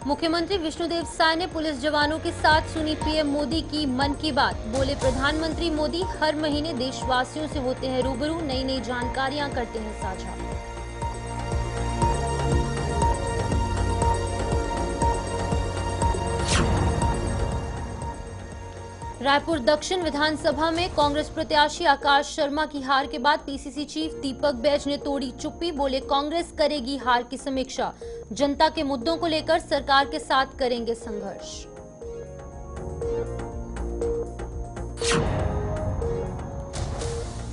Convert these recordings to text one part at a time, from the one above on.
मुख्यमंत्री विष्णुदेव साय ने पुलिस जवानों के साथ सुनी पीएम मोदी की मन की बात। बोले प्रधानमंत्री मोदी हर महीने देशवासियों से होते हैं रूबरू, नई नई जानकारियां करते हैं साझा। रायपुर दक्षिण विधानसभा में कांग्रेस प्रत्याशी आकाश शर्मा की हार के बाद पीसीसी चीफ दीपक बैज ने तोड़ी चुप्पी। बोले कांग्रेस करेगी हार की समीक्षा, जनता के मुद्दों को लेकर सरकार के साथ करेंगे संघर्ष।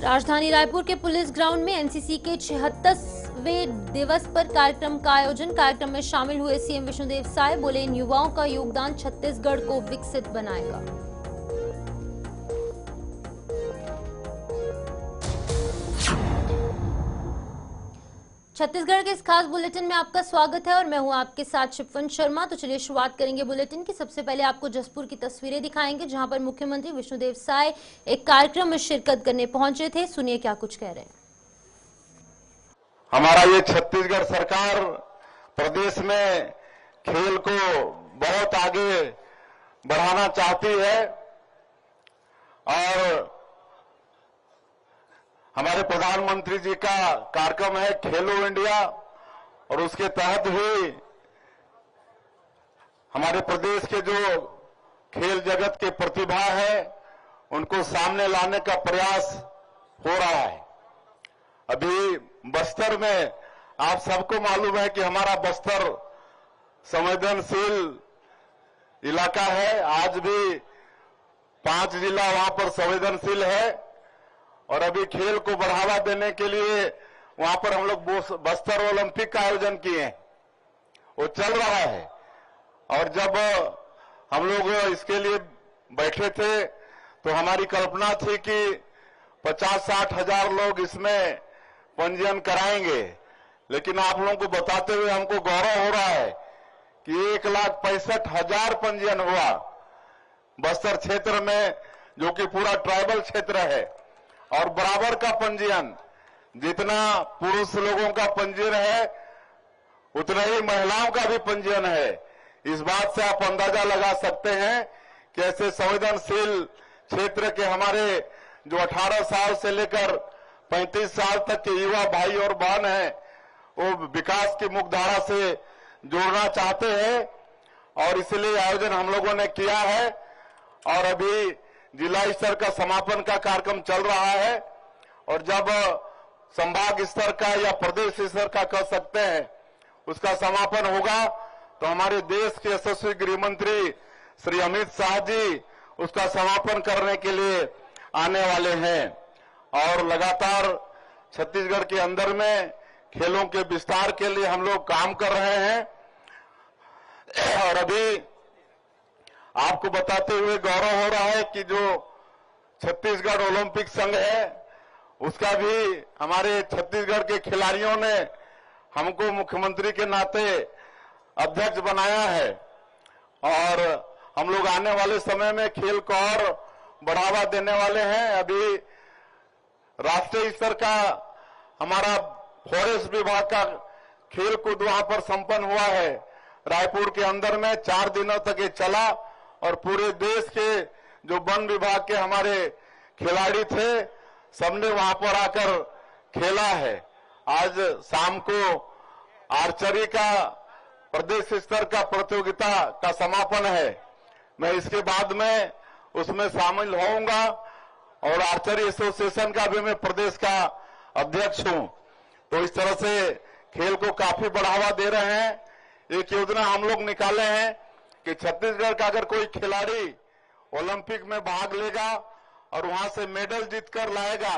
राजधानी रायपुर के पुलिस ग्राउंड में एनसीसी के 76वें दिवस पर कार्यक्रम का आयोजन। कार्यक्रम में शामिल हुए सीएम विष्णुदेव साय। बोले इन युवाओं का योगदान छत्तीसगढ़ को विकसित बनाएगा। छत्तीसगढ़ के इस खास बुलेटिन में आपका स्वागत है और मैं हूं आपके साथ शिपवन शर्मा। तो चलिए शुरुआत करेंगे बुलेटिन की। सबसे पहले आपको जसपुर की तस्वीरें दिखाएंगे, जहां पर मुख्यमंत्री विष्णुदेव साय एक कार्यक्रम में शिरकत करने पहुंचे थे। सुनिए क्या कुछ कह रहे हैं। हमारा ये छत्तीसगढ़ सरकार प्रदेश में खेल को बहुत आगे बढ़ाना चाहती है और हमारे प्रधानमंत्री जी का कार्यक्रम है खेलो इंडिया और उसके तहत ही हमारे प्रदेश के जो खेल जगत के प्रतिभा है उनको सामने लाने का प्रयास हो रहा है। अभी बस्तर में आप सबको मालूम है कि हमारा बस्तर संवेदनशील इलाका है। आज भी 5 जिला वहां पर संवेदनशील है और अभी खेल को बढ़ावा देने के लिए वहां पर हम लोग बस्तर ओलंपिक का आयोजन किए हैं, वो चल रहा है। और जब हम लोग इसके लिए बैठे थे तो हमारी कल्पना थी कि 50-60 हजार लोग इसमें पंजीयन कराएंगे, लेकिन आप लोगों को बताते हुए हमको गौरव हो रहा है कि 1,65,000 पंजीयन हुआ बस्तर क्षेत्र में, जो कि पूरा ट्राइबल क्षेत्र है। और बराबर का पंजीयन, जितना पुरुष लोगों का पंजीयन है उतना ही महिलाओं का भी पंजीयन है। इस बात से आप अंदाजा लगा सकते हैं कि ऐसे संवेदनशील क्षेत्र के हमारे जो 18 साल से लेकर 35 साल तक के युवा भाई और बहन हैं वो विकास की मुख्यधारा से जोड़ना चाहते हैं और इसलिए आयोजन हम लोगों ने किया है। और अभी जिला स्तर का समापन का कार्यक्रम चल रहा है और जब संभाग स्तर का या प्रदेश स्तर का कह सकते हैं उसका समापन होगा तो हमारे देश के यशस्वी गृह मंत्री श्री अमित शाह जी उसका समापन करने के लिए आने वाले हैं। और लगातार छत्तीसगढ़ के अंदर में खेलों के विस्तार के लिए हम लोग काम कर रहे हैं। और अभी आपको बताते हुए गौरव हो रहा है कि जो छत्तीसगढ़ ओलंपिक संघ है उसका भी हमारे छत्तीसगढ़ के खिलाड़ियों ने हमको मुख्यमंत्री के नाते अध्यक्ष बनाया है और हम लोग आने वाले समय में खेल को और बढ़ावा देने वाले हैं। अभी राष्ट्रीय स्तर का हमारा फॉरेस्ट विभाग का खेल कूद वहां पर संपन्न हुआ है। रायपुर के अंदर में 4 दिनों तक ये चला और पूरे देश के जो वन विभाग के हमारे खिलाड़ी थे सबने वहां पर आकर खेला है। आज शाम को आर्चरी का प्रदेश स्तर का प्रतियोगिता का समापन है। मैं इसके बाद में उसमें शामिल होऊंगा और आर्चरी एसोसिएशन का भी मैं प्रदेश का अध्यक्ष हूं। तो इस तरह से खेल को काफी बढ़ावा दे रहे हैं। एक योजना हम लोग निकाले हैं कि छत्तीसगढ़ का अगर कोई खिलाड़ी ओलंपिक में भाग लेगा और वहां से मेडल जीतकर लाएगा,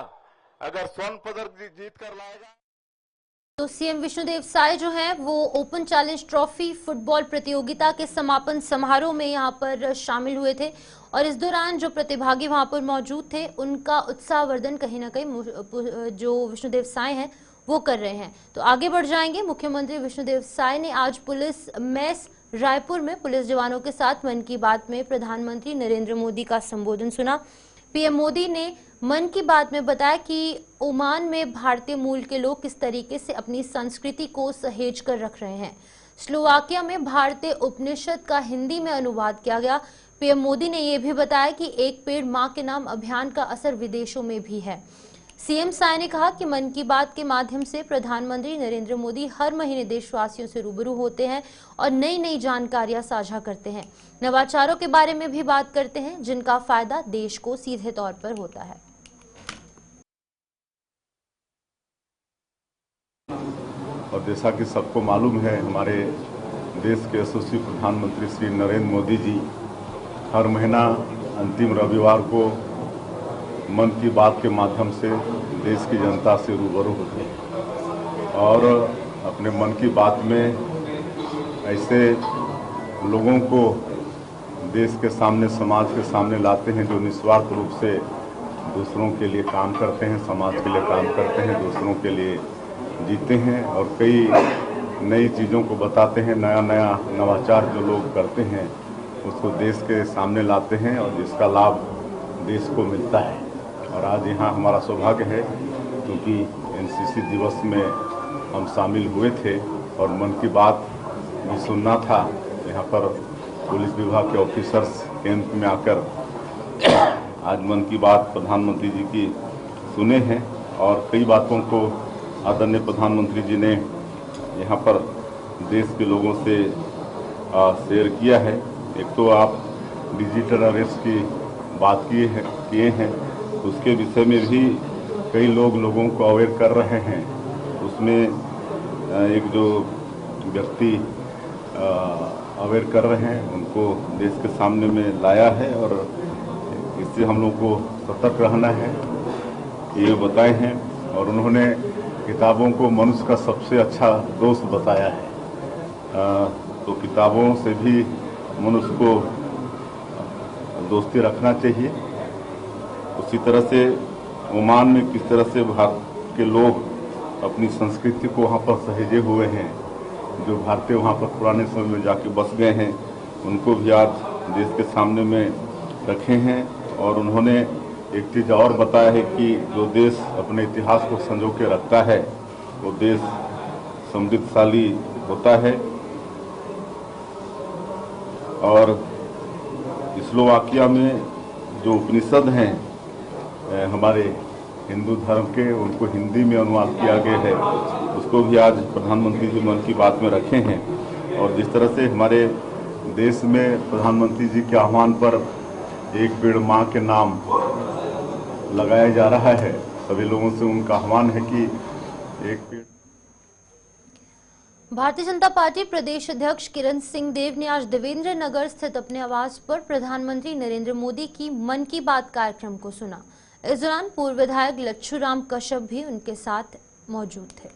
अगर स्वर्ण पदक जीतकर लाएगा, तो सीएम विष्णुदेव साय जो हैं वो ओपन चैलेंज ट्रॉफी फुटबॉल प्रतियोगिता के समापन समारोह में यहां पर शामिल हुए थे और इस दौरान जो प्रतिभागी वहां पर मौजूद थे उनका उत्साहवर्धन कहीं ना कहीं जो विष्णुदेव साय हैं वो कर रहे हैं। तो आगे बढ़ जाएंगे। मुख्यमंत्री विष्णुदेव साय ने आज पुलिस मेस रायपुर में पुलिस जवानों के साथ मन की बात में प्रधानमंत्री नरेंद्र मोदी का संबोधन सुना। पीएम मोदी ने मन की बात में बताया कि ओमान में भारतीय मूल के लोग किस तरीके से अपनी संस्कृति को सहेज कर रख रहे हैं। स्लोवाकिया में भारतीय उपनिषद का हिंदी में अनुवाद किया गया। पीएम मोदी ने यह भी बताया कि एक पेड़ मां के नाम अभियान का असर विदेशों में भी है। सीएम साय ने कहा कि मन की बात के माध्यम से प्रधानमंत्री नरेंद्र मोदी हर महीने देशवासियों से रूबरू होते हैं और नई नई जानकारियां साझा करते हैं। नवाचारों के बारे में भी बात करते हैं जिनका फायदा देश को सीधे तौर पर होता है। और जैसा कि सबको मालूम है, हमारे देश के यशस्वी प्रधानमंत्री श्री नरेंद्र मोदी जी हर महीना अंतिम रविवार को मन की बात के माध्यम से देश की जनता से रूबरू होते हैं और अपने मन की बात में ऐसे लोगों को देश के सामने, समाज के सामने लाते हैं जो निस्वार्थ रूप से दूसरों के लिए काम करते हैं, समाज के लिए काम करते हैं, दूसरों के लिए जीते हैं और कई नई चीज़ों को बताते हैं। नया नया नवाचार जो लोग करते हैं उसको देश के सामने लाते हैं और जिसका लाभ देश को मिलता है। और आज यहाँ हमारा सौभाग्य है क्योंकि एनसीसी दिवस में हम शामिल हुए थे और मन की बात भी सुनना था। यहाँ पर पुलिस विभाग के ऑफिसर्स कैंप में आकर आज मन की बात प्रधानमंत्री जी की सुने हैं और कई बातों को आदरणीय प्रधानमंत्री जी ने यहाँ पर देश के लोगों से शेयर किया है। एक तो आप डिजिटल अरेस्ट की बात किए हैं, उसके विषय में भी कई लोगों को अवेयर कर रहे हैं। उसमें एक जो व्यक्ति अवेयर कर रहे हैं उनको देश के सामने में लाया है और इससे हम लोग को सतर्क रहना है ये बताए हैं। और उन्होंने किताबों को मनुष्य का सबसे अच्छा दोस्त बताया है। तो किताबों से भी मनुष्य को दोस्ती रखना चाहिए। उसी तरह से ओमान में किस तरह से भारत के लोग अपनी संस्कृति को वहाँ पर सहेजे हुए हैं, जो भारतीय वहाँ पर पुराने समय में जाके बस गए हैं, उनको भी आज देश के सामने में रखे हैं। और उन्होंने एक चीज़ और बताया है कि जो देश अपने इतिहास को संजो के रखता है वो देश समृद्धशाली होता है। और स्लोवाकिया में जो उपनिषद हैं हमारे हिंदू धर्म के, उनको हिंदी में अनुवाद किया गया है, उसको भी आज प्रधानमंत्री जी मन की बात में रखे हैं। और जिस तरह से हमारे देश में प्रधानमंत्री जी के आह्वान पर एक पेड़ मां के नाम लगाया जा रहा है, सभी लोगों से उनका आह्वान है कि एक पेड़। भारतीय जनता पार्टी प्रदेश अध्यक्ष किरण सिंह देव ने आज देवेंद्र नगर स्थित अपने आवास पर प्रधानमंत्री नरेंद्र मोदी की मन की बात कार्यक्रम को सुना। इस दौरान पूर्व विधायक लच्छूराम कश्यप भी उनके साथ मौजूद थे।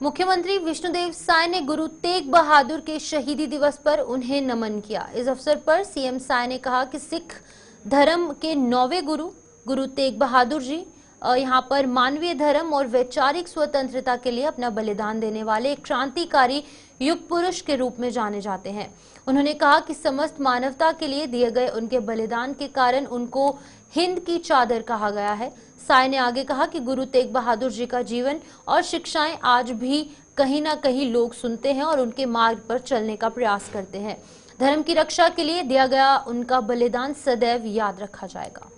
मुख्यमंत्री विष्णुदेव साय ने गुरु तेग बहादुर के शहीदी दिवस पर उन्हें नमन किया। इस अवसर पर सीएम साय ने कहा कि सिख धर्म के 9वें गुरु तेग बहादुर जी यहाँ पर मानवीय धर्म और वैचारिक स्वतंत्रता के लिए अपना बलिदान देने वाले एक क्रांतिकारी युग पुरुष के रूप में जाने जाते हैं। उन्होंने कहा कि समस्त मानवता के लिए दिए गए उनके बलिदान के कारण उनको हिंद की चादर कहा गया है। साय ने आगे कहा कि गुरु तेग बहादुर जी का जीवन और शिक्षाएं आज भी कहीं ना कहीं लोग सुनते हैं और उनके मार्ग पर चलने का प्रयास करते हैं। धर्म की रक्षा के लिए दिया गया उनका बलिदान सदैव याद रखा जाएगा।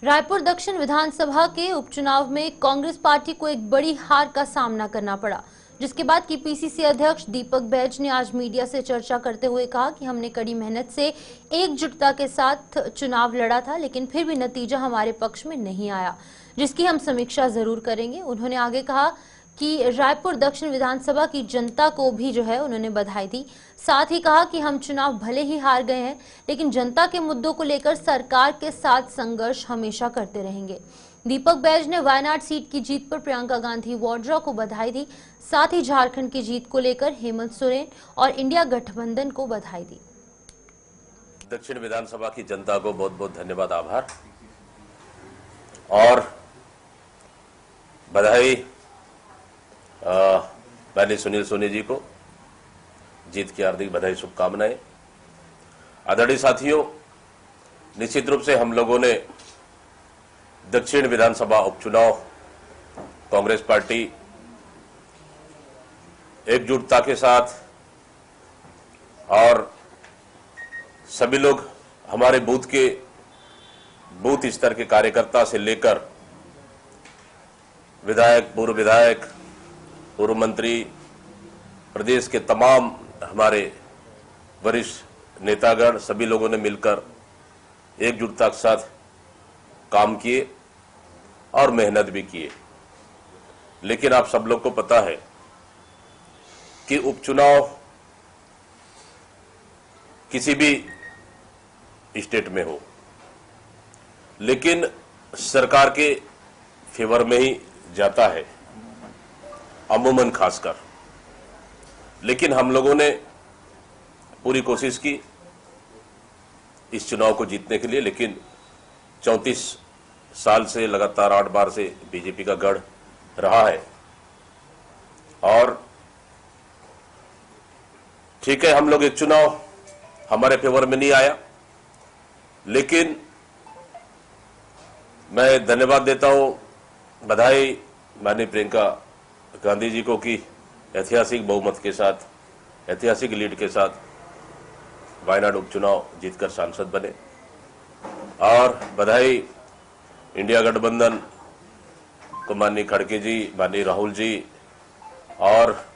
रायपुर दक्षिण विधानसभा के उपचुनाव में कांग्रेस पार्टी को एक बड़ी हार का सामना करना पड़ा, जिसके बाद की पीसीसी अध्यक्ष दीपक बैज ने आज मीडिया से चर्चा करते हुए कहा कि हमने कड़ी मेहनत से एकजुटता के साथ चुनाव लड़ा था, लेकिन फिर भी नतीजा हमारे पक्ष में नहीं आया, जिसकी हम समीक्षा जरूर करेंगे। उन्होंने आगे कहा कि रायपुर दक्षिण विधानसभा की जनता को भी उन्होंने बधाई दी। साथ ही कहा कि हम चुनाव भले ही हार गए हैं, लेकिन जनता के मुद्दों को लेकर सरकार के साथ संघर्ष हमेशा करते रहेंगे। दीपक बैज ने वायनाड सीट की जीत पर प्रियंका गांधी वाड्रा को बधाई दी। साथ ही झारखंड की जीत को लेकर हेमंत सोरेन और इंडिया गठबंधन को बधाई दी। दक्षिण विधानसभा की जनता को बहुत बहुत धन्यवाद, आभार और बधाई पहले सुनील सोनी जी को जीत की हार्दिक बधाई, शुभकामनाएं। आदरणीय साथियों, निश्चित रूप से हम लोगों ने दक्षिण विधानसभा उपचुनाव कांग्रेस पार्टी एकजुटता के साथ और सभी लोग हमारे बूथ स्तर के कार्यकर्ता से लेकर विधायक, पूर्व मंत्री, प्रदेश के तमाम हमारे वरिष्ठ नेतागण, सभी लोगों ने मिलकर एकजुटता के साथ काम किए और मेहनत भी किए। लेकिन आप सब लोग को पता है कि उपचुनाव किसी भी स्टेट में हो, लेकिन सरकार के फेवर में ही जाता है अमूमन खासकर। लेकिन हम लोगों ने पूरी कोशिश की इस चुनाव को जीतने के लिए, लेकिन 34 साल से लगातार 8 बार से बीजेपी का गढ़ रहा है। और ठीक है, हम लोग एक चुनाव हमारे फेवर में नहीं आया, लेकिन मैं धन्यवाद देता हूं, बधाई माननीय प्रियंका गांधी जी को कि ऐतिहासिक बहुमत के साथ, ऐतिहासिक लीड के साथ वायनाड उपचुनाव जीतकर सांसद बने। और बधाई इंडिया गठबंधन को माननीय खड़गे जी, माननीय राहुल जी और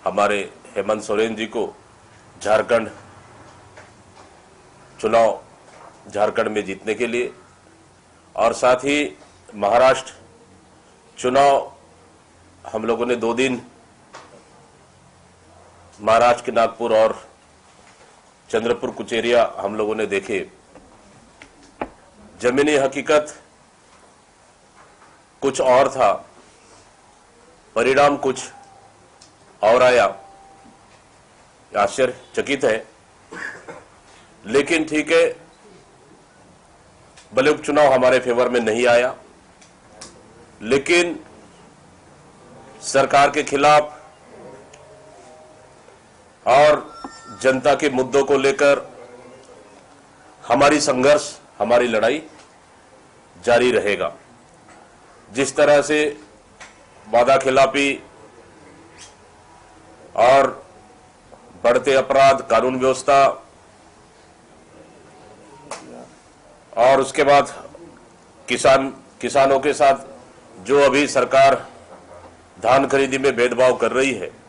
हमारे हेमंत सोरेन जी को झारखंड चुनाव झारखंड में जीतने के लिए, और साथ ही महाराष्ट्र चुनाव हम लोगों ने 2 दिन महाराष्ट्र के नागपुर और चंद्रपुर कुचेरिया हम लोगों ने देखे। जमीनी हकीकत कुछ और था, परिणाम कुछ और आया, आश्चर्यचकित है। लेकिन ठीक है, भले उपचुनाव हमारे फेवर में नहीं आया, लेकिन सरकार के खिलाफ और जनता के मुद्दों को लेकर हमारी संघर्ष, हमारी लड़ाई जारी रहेगा। जिस तरह से वादा खिलाफी और बढ़ते अपराध, कानून व्यवस्था और उसके बाद किसानों के साथ जो अभी सरकार धान खरीदी में भेदभाव कर रही है,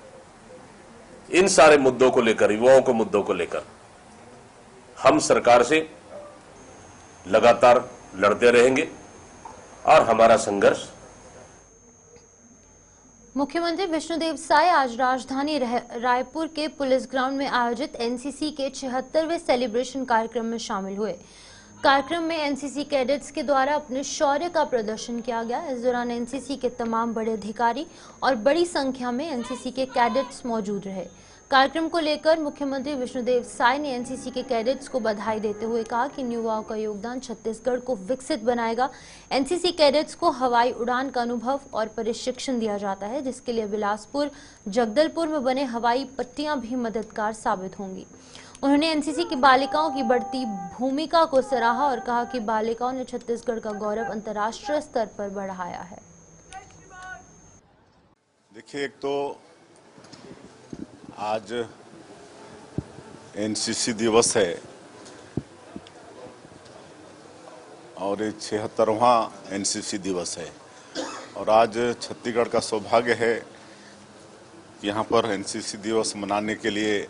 इन सारे मुद्दों को लेकर, युवाओं के मुद्दों को लेकर हम सरकार से लगातार लड़ते रहेंगे और हमारा संघर्ष। मुख्यमंत्री विष्णुदेव साय आज राजधानी रायपुर के पुलिस ग्राउंड में आयोजित एनसीसी के 76वें सेलिब्रेशन कार्यक्रम में शामिल हुए। कार्यक्रम में एनसीसी कैडेट्स के द्वारा अपने शौर्य का प्रदर्शन किया गया। इस दौरान एनसीसी के तमाम बड़े अधिकारी और बड़ी संख्या में एनसीसी के कैडेट्स मौजूद रहे। कार्यक्रम को लेकर मुख्यमंत्री विष्णुदेव साय ने एनसीसी के कैडेट्स को बधाई देते हुए कहा कि इन युवाओं का योगदान छत्तीसगढ़ को विकसित बनाएगा। एनसीसी कैडेट्स को हवाई उड़ान का अनुभव और प्रशिक्षण दिया जाता है, जिसके लिए बिलासपुर, जगदलपुर में बने हवाई पट्टियां भी मददगार साबित होंगी। उन्होंने एनसीसी की बालिकाओं की बढ़ती भूमिका को सराहा और कहा कि बालिकाओं ने छत्तीसगढ़ का गौरव अंतर्राष्ट्रीय स्तर पर बढ़ाया है। देखिए, एक तो आज एनसीसी दिवस है और ये 76वां एनसीसी दिवस है, और आज छत्तीसगढ़ का सौभाग्य है कि यहाँ पर एनसीसी दिवस मनाने के लिए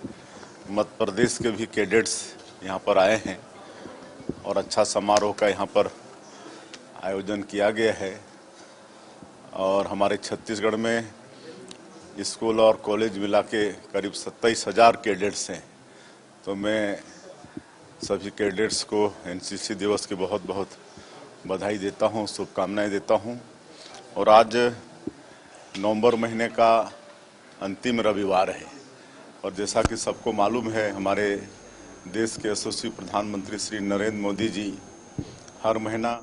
मध्य प्रदेश के भी कैडेट्स यहाँ पर आए हैं और अच्छा समारोह का यहाँ पर आयोजन किया गया है। और हमारे छत्तीसगढ़ में स्कूल और कॉलेज मिला के करीब 27,000 कैडेट्स हैं। तो मैं सभी कैडेट्स को एनसीसी दिवस की बहुत बहुत बधाई देता हूँ, शुभकामनाएं देता हूँ। और आज नवंबर महीने का अंतिम रविवार है, और जैसा कि सबको मालूम है, हमारे देश के यशस्वी प्रधानमंत्री श्री नरेंद्र मोदी जी हर महीना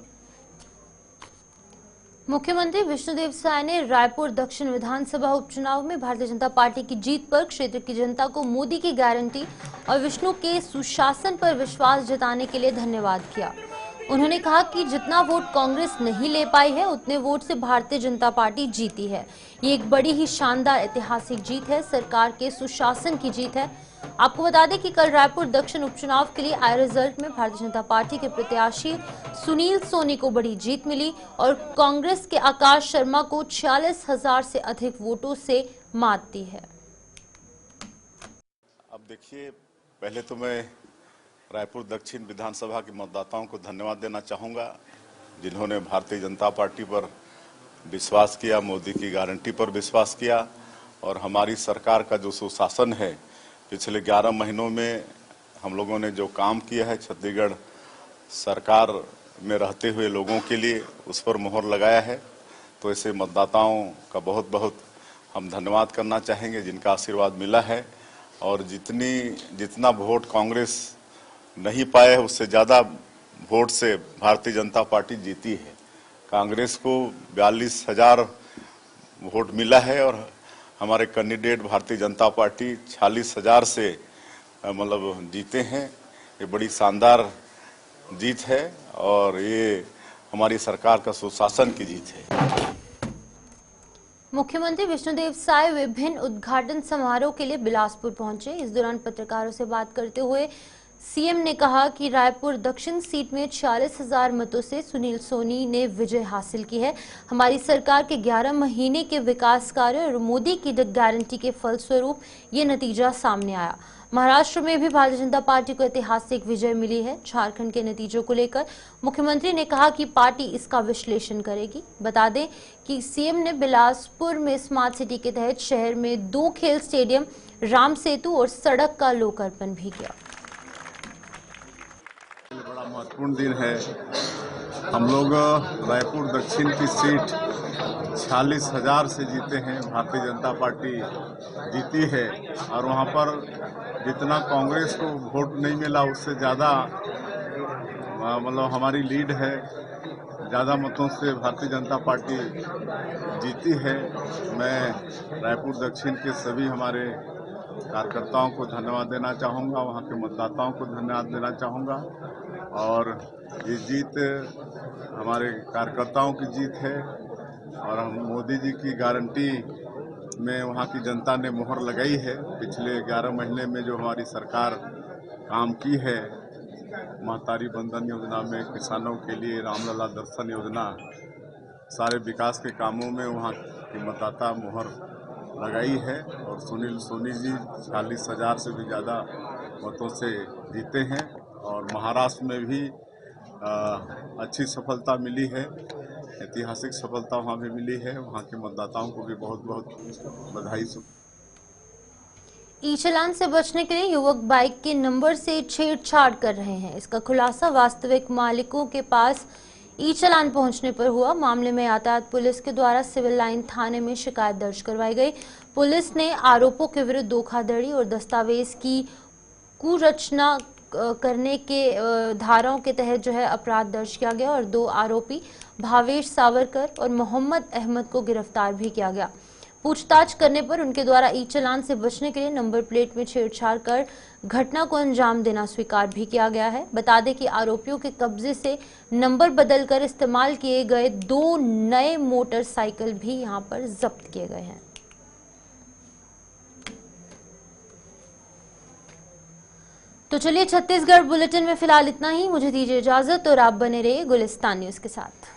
मुख्यमंत्री विष्णुदेव साय ने रायपुर दक्षिण विधानसभा उपचुनाव में भारतीय जनता पार्टी की जीत पर क्षेत्र की जनता को मोदी की गारंटी और विष्णु के सुशासन पर विश्वास जताने के लिए धन्यवाद किया। उन्होंने कहा कि जितना वोट कांग्रेस नहीं ले पाई है उतने वोट से भारतीय जनता पार्टी जीती है। ये एक बड़ी ही शानदार ऐतिहासिक जीत है, सरकार के सुशासन की जीत है। आपको बता दें कि कल रायपुर दक्षिण उपचुनाव के लिए आए रिजल्ट में भारतीय जनता पार्टी के प्रत्याशी सुनील सोनी को बड़ी जीत मिली और कांग्रेस के आकाश शर्मा को 46,000 से अधिक वोटों से मात दी है। अब देखिए, पहले तो मैं रायपुर दक्षिण विधानसभा के मतदाताओं को धन्यवाद देना चाहूँगा, जिन्होंने भारतीय जनता पार्टी पर विश्वास किया, मोदी की गारंटी पर विश्वास किया और हमारी सरकार का जो सुशासन है, पिछले 11 महीनों में हम लोगों ने जो काम किया है छत्तीसगढ़ सरकार में रहते हुए लोगों के लिए, उस पर मोहर लगाया है। तो ऐसे मतदाताओं का बहुत बहुत हम धन्यवाद करना चाहेंगे, जिनका आशीर्वाद मिला है। और जितना वोट कांग्रेस नहीं पाए है, उससे ज़्यादा वोट से भारतीय जनता पार्टी जीती है। कांग्रेस को 42,000 वोट मिला है और हमारे कैंडिडेट भारतीय जनता पार्टी 46,000 से मतलब जीते हैं। ये बड़ी शानदार जीत है और ये हमारी सरकार का सुशासन की जीत है। मुख्यमंत्री विष्णुदेव साय विभिन्न उद्घाटन समारोह के लिए बिलासपुर पहुंचे। इस दौरान पत्रकारों से बात करते हुए सीएम ने कहा कि रायपुर दक्षिण सीट में 46,000 मतों से सुनील सोनी ने विजय हासिल की है। हमारी सरकार के 11 महीने के विकास कार्य और मोदी की गारंटी के फलस्वरूप ये नतीजा सामने आया। महाराष्ट्र में भी भारतीय जनता पार्टी को ऐतिहासिक विजय मिली है। झारखंड के नतीजों को लेकर मुख्यमंत्री ने कहा कि पार्टी इसका विश्लेषण करेगी। बता दें कि सीएम ने बिलासपुर में स्मार्ट सिटी के तहत शहर में 2 खेल स्टेडियम, राम सेतु और सड़क का लोकार्पण भी किया। बड़ा महत्वपूर्ण दिन है। हम लोग रायपुर दक्षिण की सीट 46,000 से जीते हैं, भारतीय जनता पार्टी जीती है और वहाँ पर जितना कांग्रेस को वोट नहीं मिला उससे ज़्यादा मतलब हमारी लीड है। ज़्यादा मतों से भारतीय जनता पार्टी जीती है। मैं रायपुर दक्षिण के सभी हमारे कार्यकर्ताओं को धन्यवाद देना चाहूँगा, वहाँ के मतदाताओं को धन्यवाद देना चाहूँगा। और ये जीत हमारे कार्यकर्ताओं की जीत है और हम मोदी जी की गारंटी में वहाँ की जनता ने मोहर लगाई है। पिछले 11 महीने में जो हमारी सरकार काम की है, महतारी बंधन योजना में, किसानों के लिए रामलला दर्शन योजना, सारे विकास के कामों में वहाँ की मतदाता मोहर लगाई है। और सुनील सोनी जी 46,000 से भी ज़्यादा मतों से जीते हैं और महाराष्ट्र में भी अच्छी सफलता मिली है, ऐतिहासिक सफलता वहाँ भी मिली है। वहाँ के मतदाताओं को भी बहुत बहुत बधाई। ई चालान से बचने के लिए युवक बाइक के नंबर से छेड़छाड़ कर रहे हैं। इसका खुलासा वास्तविक मालिकों के पास ई चालान पहुंचने पर हुआ। मामले में यातायात पुलिस के द्वारा सिविल लाइन थाने में शिकायत दर्ज करवाई गई। पुलिस ने आरोपों के विरुद्ध धोखाधड़ी और दस्तावेज की कुरचना करने के धाराओं के तहत जो है अपराध दर्ज किया गया और 2 आरोपी भावेश सावरकर और मोहम्मद अहमद को गिरफ्तार भी किया गया। पूछताछ करने पर उनके द्वारा ई चालान से बचने के लिए नंबर प्लेट में छेड़छाड़ कर घटना को अंजाम देना स्वीकार भी किया गया है। बता दें कि आरोपियों के कब्जे से नंबर बदलकर इस्तेमाल किए गए 2 नए मोटरसाइकिल भी यहां पर जब्त किए गए हैं। तो चलिए, छत्तीसगढ़ बुलेटिन में फिलहाल इतना ही। मुझे दीजिए इजाजत और आप बने रहिए गुलिस्तान न्यूज के साथ।